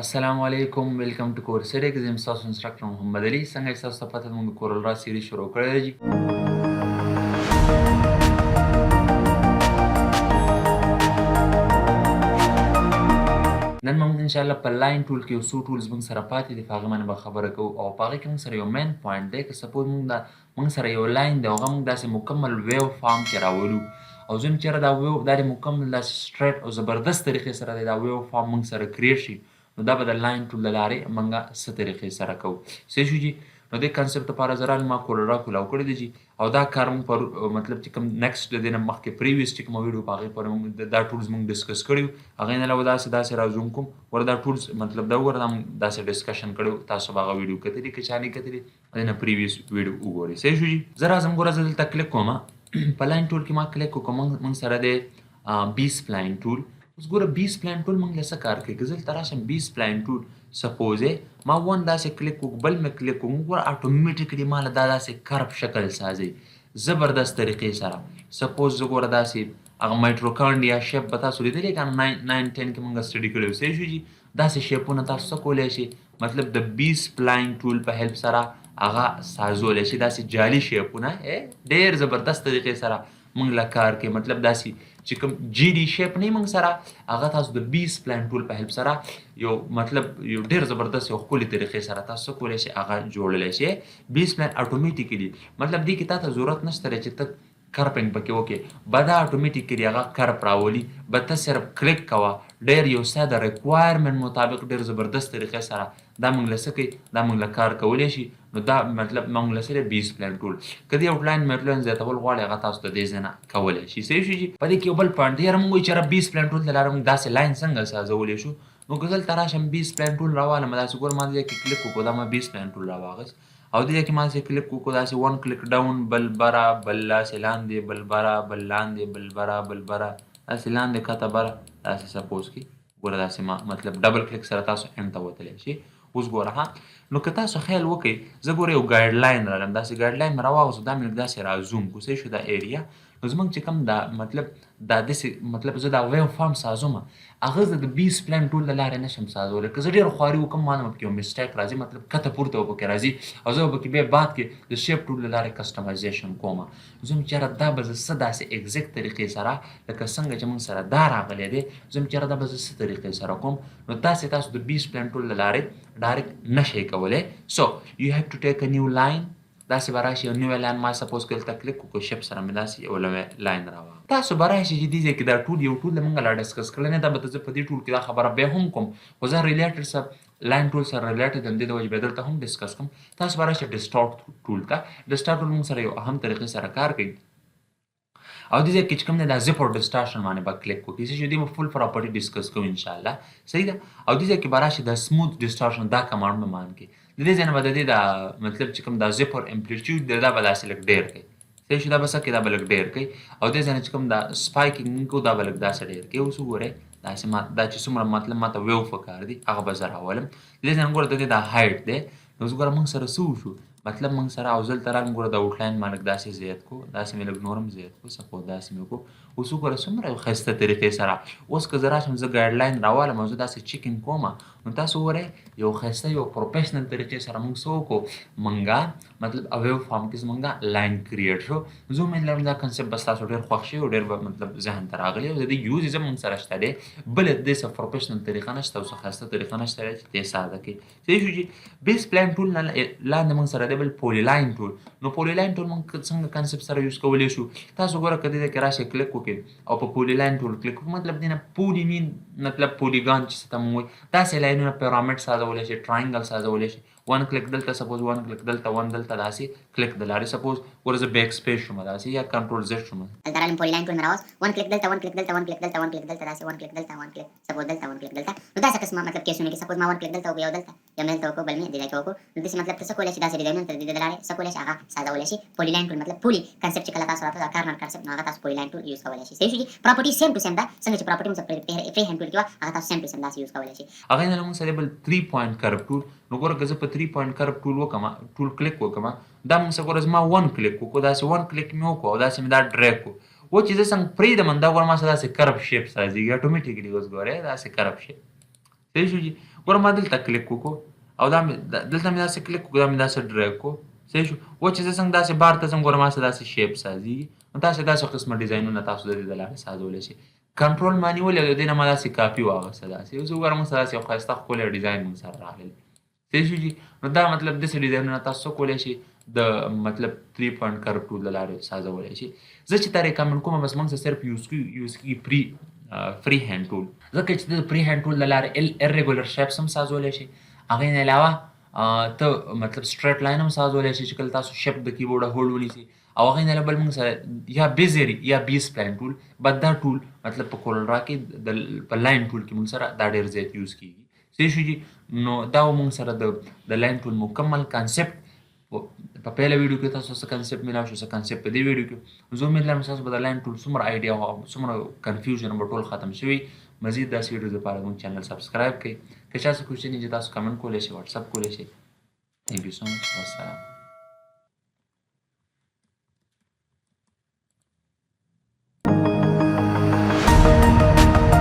السلام علیکم ویلکم ټو کور سیریز زم تاسو انسټرکټر محمد علي څنګه تاسو ته پته موږ کورل را سیریز شروع کړی دی نن موږ ان شاء الله په لاین ټول کې یو څو ټولز موږ سره پاتې دي هغه باندې به خبره کوو او په هغه کې موږ سره یو مین پوینټ دی که سپوز موږ سره یو لاین دی هغه موږ داسې مکمل ویو فارم کې راولو او زم چېرې دا ویو دا د مکمل داسې سټریټ او زبردست طریقې سره دا ویو فارم موږ سره کریټ شي نو دا به د لاین ټول له لارې موږ څه طریقې سره کوو صحیح شو جي نو دې کنسپټ لپاره زرال ما CorelDRAW کولاو کړی دی جي او دا کار موږ پر مطلب چې کوم نیکسټ د دې نه مخکې پریویس چې کوم ویډیو په هغې پورې موږ دا ټولز موږ ډسکس کړي وو هغې نه علاوه داسې رازوم کوم ور دا ټولز مطلب دا وګوره دا موږ داسې ډسکشن کړی تاسو به هغه ویډیو کتلي که چا نه کتلي دې نه پریویس ویډیو وګورئ صحیح شو جي زه راځم ګوره زه دلته کلیک کوم په لاین ټول کې ما کلیک وکړم موږ سره دی B-Spline Tool اوس ګوره B-Spline Tool موږ له څه کار کوي که زه دلته راشم B-Spline Tool سپوز ما ون داسې کلیک وکړو بل مې کلیک وکړو ګوره اټومیټیکلي ما له دا داسې کرب شکل سازي زبردست طریقې سره سپوز زه ګوره داسې هغه مایټروکانډ یا شیپ به تاسو لیدلی که نه 9 10 کې موږ سټډي کړی وو صحیح شو جي داسې شیپونه تاسو څه کولی شي مطلب د B-Spline Tool په هیلپ سره هغه سازولی شي داسې جعلي شیپونه ډېر زبردست طریقې سره موږ له کار کوي مطلب داسې چې کوم جی ډي شیپ نه موږ سره هغه تاسو د B-Spline Tool په هیلپ سره یو مطلب یو ډېر زبردست یو ښکلي طریقې سره تاسو څه کولی شئ هغه جوړولی شئ B-Spline اټومیټیکلي مطلب دې کې تا ته ضرورت نشته دی چې ته کرپینګ پکې وکړې به دا اټومیټیکلي هغه کرپ راولي به ته صرف کلیک کوه ډېر یو ساده ریکوایرمنټ مطابق ډېر زبردست طریقې سره دا موږ له څه کوي دا موږ له کار کولی شي نو دا مطلب موږ له څه دی B-Spline Tool که دې آوټلاین میټلاین زیاتول غواړئ هغه تاسو د دې ځای نه کولی شي صحیح شو جي په دې کې یو بل پوینټ دی یاره موږ وایو چې B-Spline Tool له لارې موږ داسې لاین څنګه سازولی شو نو که دلته راشم B-Spline Tool راوالم داسې ګوره ما دې کې کلیک وکړو دا ما B-Spline Tool راواغست او دې کې ما داسې کلیک وکړو داسې ون کلیک ډاون بل بره بل داسې لاندې بل بره بل لاندې بل بره بل بره داسې لاندې کته بره داسې سپوز کې ګوره داسې ما مطلب ډبل کلیک سره تاسو ایم ته وتلی شي اوس ګوره ها نو که تاسو خیال وکړئ زه ګوره یو ګایډ لاین رالم داسې ګایډ لاین مې راواغوستو دا مې لږ داسې رازوم کړو صحیح شو دا ایریا نو زموږ چې کوم دا مطلب دا داسې مطلب زه دا ویو فارم سازوم هغه زه د B-Spline Tool له لارې نشم سازولی که زه ډېر خواري وکړم ما نه به پکې یو مسټیک راځي مطلب کته پورته به پکې راځي او زه به پکې بیا بعد کې د شیپ ټول له لارې کسټمایزیشن کوم زه یم چېرې دا به زه څه داسې ایګزیکټ طریقې سره لکه څنګه چې موږ سره دا راغلی دی زه یم چېرې دا به زه څه طریقې سره کوم نو داسې تاسو د B-Spline Tool له لارې ډایرکټ نشئ کولی سو یو هیو ټو ټیک ا نیو لاین داسې به راشي یو نوی لاین ما سپوز که دلته کلیک وکړو شیپ سره مې داسې یو نوی لاین راوړه تاسو به راشي چې دې ځای کې دا ټول یو ټول موږ لا ډسکس کړی نه دا به زه په دې ټول کې دا خبره بیا هم کوم خو زه ریلیټډ سره لاین ټول سره ریلیټډ یم دې د وجې بیا دلته هم ډسکس کوم تاسو به راشي ډسټارټ ټول ته ډسټارټ ټول موږ سره یو اهم طریقې سره کار کوي او دې ځای کې چې کوم دی دا زپ او ډسټارشن باندې به کلیک وکړئ چې دې به فل پراپرټي ډسکس کوو انشاءالله صحیح ده او دې ځای کې به راشي د سموث ډسټارشن دا کمانډ به مان کړي د دې ځای نه به د دې دا مطلب چې کوم دا زپ او امپلیټیوډ دی دا به داسې لږ ډېر کوي صحیح شو دا به څه کوي دا به لږ ډېر کوي او دې ځای نه چې کوم دا سپایکینګ کوو دا به لږ داسې ډېر کوي اوس وګورئ داسې ما دا چې څومره مطلب ما ته ویو پکار دي هغه به زه راولم دې ځای نه ګوره د دې دا هایټ دی نو اوس ګوره موږ سره څه وشو مطلب موږ سره او دلته رالم ګوره د آوټلاین ما لږ داسې زیات کړو داسې مې لږ نور هم زیات کړو سپوز داسې مې وکړو اوس وګوره څومره یو ښایسته طریقې سره اوس که زه راشم زه ګایډ لاین راوالم او زه داسې چیکینګ کوم نو تاسو وګورئ یو ښایسته یو پروفیشنل طریقې سره موږ څه وکړو موږ مطلب ویو فارم کې زموږ لاین کریټ شو زه امید لرم دا کنسپټ بس تاسو ډېر خوښ شي او ډېر به مطلب ذهن ته راغلی او د دې یوز یې زموږ سره شته دی بله د دې څه پروفیشنل طریقه نشته او څه ښایسته طریقه نشته دی چې دې ساده کړي صحیح شو چې B-Spline Tool نه لاندې موږ سره دی بل Polyline Tool نو Polyline Tool موږ څنګه کنسپټ سره یوز کولی شو تاسو ګوره که دې کې راشئ کلیک وکړئ او په Polyline Tool کلیک وکړئ مطلب دې نه پولي مین مطلب پولیګان چې څه ته موږ وایي داسې لاینونه پیرامډ سازولی شي ټراینګل سازولی شي ون کلیک دلته سپوز ون کلیک دلته ون دلته داسې کلیک د لارې سپوز ګوره زه بیک سپیس شوم داسې یا کنټرول زیډ شوم دلته رالم Polyline Tool مې راوست ون کلیک دلته ون کلیک دلته ون کلیک دلته ون کلیک دلته داسې ون کلیک دلته ون کلیک سپوز دلته ون کلیک دلته نو داسې قسمه مطلب کیسونه کې سپوز ما ون کلیک دلته وکړو یو دلته یا مې دلته وکړو بل مې دې ځای کې وکړو نو داسې مطلب ته څه کولی شي داسې ډیزاینونه تر دې د لارې څه کولی شي هغه سازولی شي Polyline Tool مطلب پولي کنسپټ چې کله تاسو راته دا کارنر کنسپټ نو هغه تاسو Polyline Tool یوز کولی شي صحیح شو جي پراپرټي سیم ټو سیم ده څنګه چې پراپرټي موږ فري هینډ ټول کې وه هغه تاسو سیم ټو سیم داسې یوز کولی شي هغې نه موږ سره بل 3 پوینټ کرب ټول نو ګوره که زه په 3 پوینټ کرب ټول وکړم ټول کلیک وکړم دا موږ سره ګوره زما ون کلیک وکړو داسې ون کلیک مې وکړو او داسې مې دا ډریګ کړو و چې زه څنګه پرېږدم دا ګوره ما سره داسې کرب شیپ سازېږي اټومیټیکلي اوس ګورئ داسې کرب شیپ صحیح شو جي ګوره ما دلته کلیک وکړو او دلته مې داسې کلیک وکړو، دا مې داسې ډریګ کړو، صحیح شو. اوس چې زه څنګه داسې بار ته ځم ګوره ما سره داسې شیپ سازېږي. نو تاسو داسې قسمه ډیزاینونه تاسو د دې د لارې سازولی شئ. کنټرول ما نیولې او د دې نه ما داسې کاپي واخیسته داسې. اوس وګوره موږ سره داسې یو ښایسته ښکلی ډیزاین موږ سره راغلی. صحیح شو جي. نو دا مطلب داسې ډیزاینونه تاسو څه کولی شئ د مطلب 3 پوینټ کرو ټول د لارې سازولی شئ. زه چې تا ریکمنډ کوم بس موږ صرف یوز کړي فري هینډ ټول، ځکه چې د فري هینډ ټول د لارې ارریګولر شیپس هم سازولی شئ. هغې نه علاوه ته مطلب سټریټ لاین هم سازولی شئ چې کله تاسو شیپ د کیبورډه هولډ ونیسئ. او هغې نه علاوه بل موږ سره یا بیزري یا بی سپلاین ټول، بس دا ټول مطلب په کورل را کې په لاین ټول کې موږ سره دا ډېر زیات یوز کېږي. صحیح شو جي. نو دا و موږ سره د لاین ټول مکمل کانسپټ. په پیله ویډیو کې تاسو څه کانسپټ میلاو شو، څه کانسپټ په دې ویډیو کې. زه امید لرم تاسو به د لاین ټول څومره آیډیا او څومره کنفیوژن به ټول ختم شوي. مزید داسې ویډیوز لپاره زموږ چینل سبسکرایب کړئ. که چا څه کوشچن چې تاسو کمنټ کولی شئ، واټساپ کولی شئ. تھینک یو سو مچ. والسلام.